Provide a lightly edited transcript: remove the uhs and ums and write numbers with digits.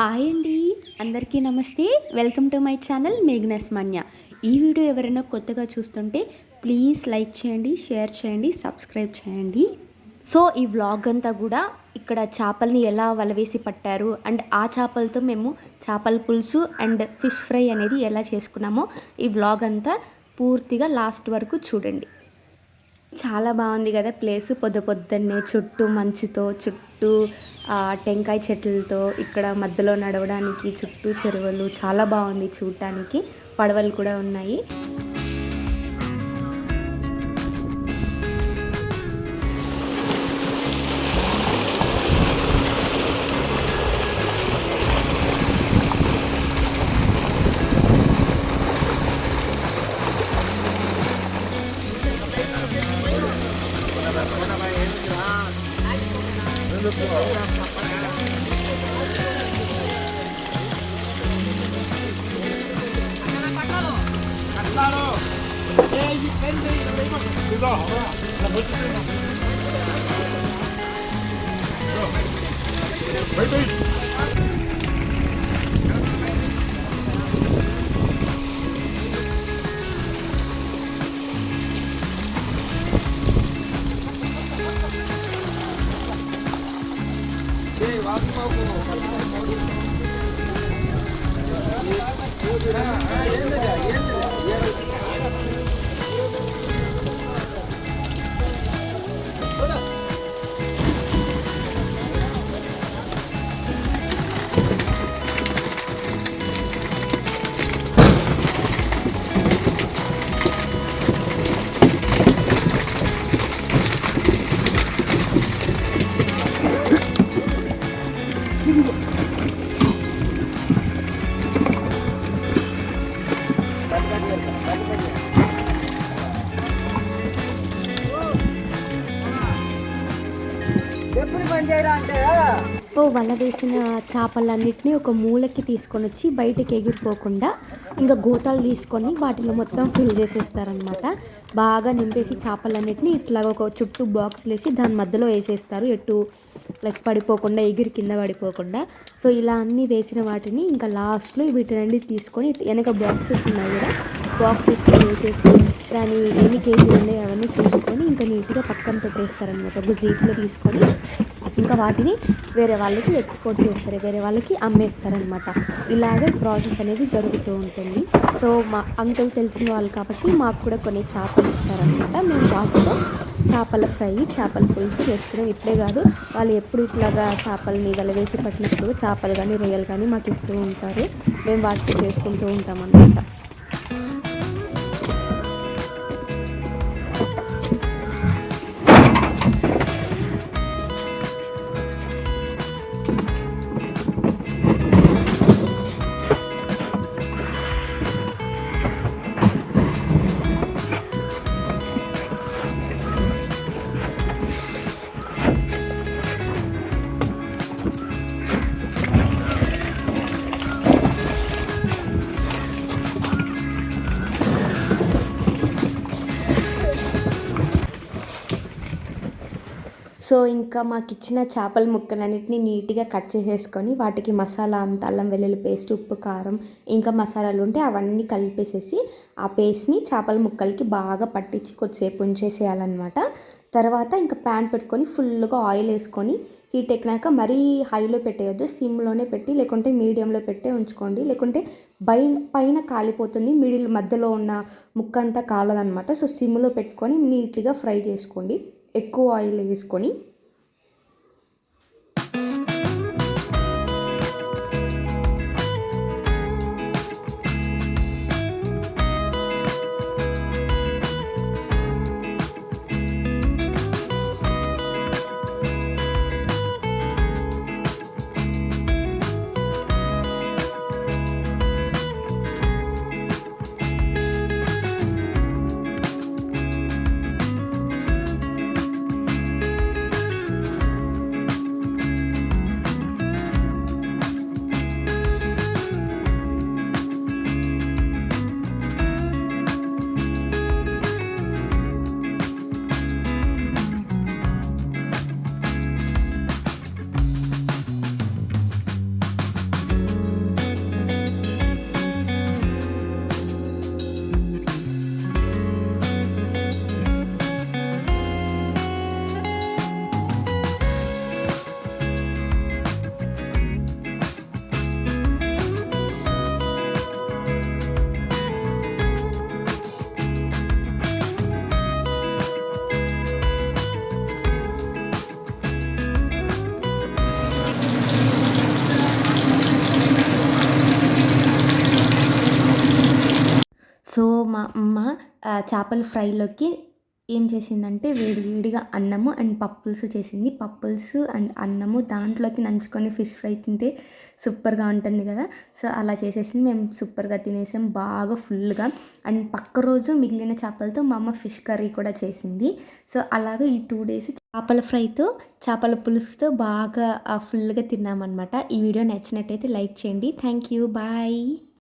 Hi అండి, అందరికీ నమస్తే. Welcome to my channel Meghnas Manya. ఈ వీడియో ఎవరైనా కొత్తగా చూస్తుంటే ప్లీజ్ లైక్ చేయండి, షేర్ చేయండి, సబ్స్క్రైబ్ చేయండి. సో ఈ వ్లాగ్ అంతా కూడా ఇక్కడ చేపల్ని ఎలా వలవేసి పట్టారు అండ్ ఆ చేపలతో మేము చేపల పులుసు అండ్ ఫిష్ ఫ్రై అనేది ఎలా చేసుకున్నామో ఈ వ్లాగ్ అంతా పూర్తిగా లాస్ట్ వరకు చూడండి. చాలా బాగుంది కదా ప్లేస్. పొద్దున్నే చుట్టూ మంచుతో, చుట్టూ టెంకాయ చెట్లతో, ఇక్కడ మధ్యలో నడవడానికి చుట్టూ చెరువులు, చాలా బాగుంది చూడటానికి. పడవలు కూడా ఉన్నాయి. వల వేసిన చేపలన్నిటినీ ఒక మూలకి తీసుకొని వచ్చి బయటకి ఎగిరిపోకుండా ఇంకా గోతాలు తీసుకొని వాటిలో మొత్తం ఫిల్ చేసేస్తారనమాట. బాగా నింపేసి చేపలన్నిటిని ఇట్లా ఒక చుట్టూ బాక్స్లు వేసి దాని మధ్యలో వేసేస్తారు, ఎటు లైక్ పడిపోకుండా, ఎగిరి కింద పడిపోకుండా. సో ఇలా అన్నీ వేసిన వాటిని ఇంకా లాస్ట్లో వీటిని తీసుకొని వెనక బాక్సెస్ ఉన్నాయి కదా, బాక్సెస్లో వేసేసి దాని ఎన్ని కేజీలు ఉన్నాయి అవన్నీ తీసుకొని ఇంకా నీట్గా పక్కన పెట్టేస్తారనమాట. ఒక జీప్లో తీసుకొని ఇంకా వాటిని వేరే వాళ్ళకి ఎక్స్పోర్ట్ చేస్తారు, వేరే వాళ్ళకి అమ్మేస్తారనమాట. ఇలాగే ప్రాసెస్ అనేది జరుగుతూ ఉంటుంది. సో మా అంకుల్ తెలిసిన వాళ్ళు కాబట్టి మాకు కూడా కొన్ని చేపలు ఇచ్చారనమాట. మేము వాటితో చేపల ఫ్రై, చేపల పులుసు చేసుకున్నాం. ఇప్పుడే కాదు, వాళ్ళు ఎప్పుడు ఇట్లాగా చేపలని వలవేసి పట్టినప్పుడు చేపలు కానీ రొయ్యలు కానీ మాకు ఇస్తూ ఉంటారు. మేము వాటితో చేసుకుంటూ ఉంటాం అన్నమాట. సో ఇంకా మాకు ఇచ్చిన చేపల ముక్కలన్నిటిని నీట్గా కట్ చేసేసుకొని వాటికి మసాలా అంతా, అల్లం వెల్లుల్లి పేస్ట్, ఉప్పు, కారం, ఇంకా మసాలాలు ఉంటే అవన్నీ కలిపేసేసి ఆ పేస్ట్ని చేపల ముక్కలకి బాగా పట్టించి కొద్దిసేపు ఉంచేసేయాలన్నమాట. తర్వాత ఇంకా ప్యాన్ పెట్టుకొని ఫుల్గా ఆయిల్ వేసుకొని హీట్ ఎక్కినాక మరీ హైలో పెట్టేయొద్దు, సిమ్లోనే పెట్టి లేకుంటే మీడియంలో పెట్టే ఉంచుకోండి. లేకుంటే పైన కాలిపోతుంది, మిడిల్ మధ్యలో ఉన్న ముక్క అంతా కాలదనమాట. సో సిమ్లో పెట్టుకొని నీట్గా ఫ్రై చేసుకోండి, ఎక్కువ ఆయిల్ వేసుకొని. సో మా అమ్మ చేపల ఫ్రైలోకి ఏం చేసిందంటే వేడి వేడిగా అన్నము అండ్ పప్పులుసు చేసింది. పప్పులుసు అండ్ అన్నము దాంట్లోకి నంచుకొని ఫిష్ ఫ్రై తింటే సూపర్గా ఉంటుంది కదా. సో అలా చేసేసింది. మేము సూపర్గా తినేసాం బాగా ఫుల్గా. అండ్ పక్క రోజు మిగిలిన చేపలతో మా అమ్మ ఫిష్ కర్రీ కూడా చేసింది. సో అలాగే ఈ 2 డేస్ చేపల ఫ్రైతో చేపల పులుసుతో బాగా ఫుల్గా తిన్నామన్నమాట. ఈ వీడియో నచ్చినట్టయితే లైక్ చేయండి. Thank you. బాయ్.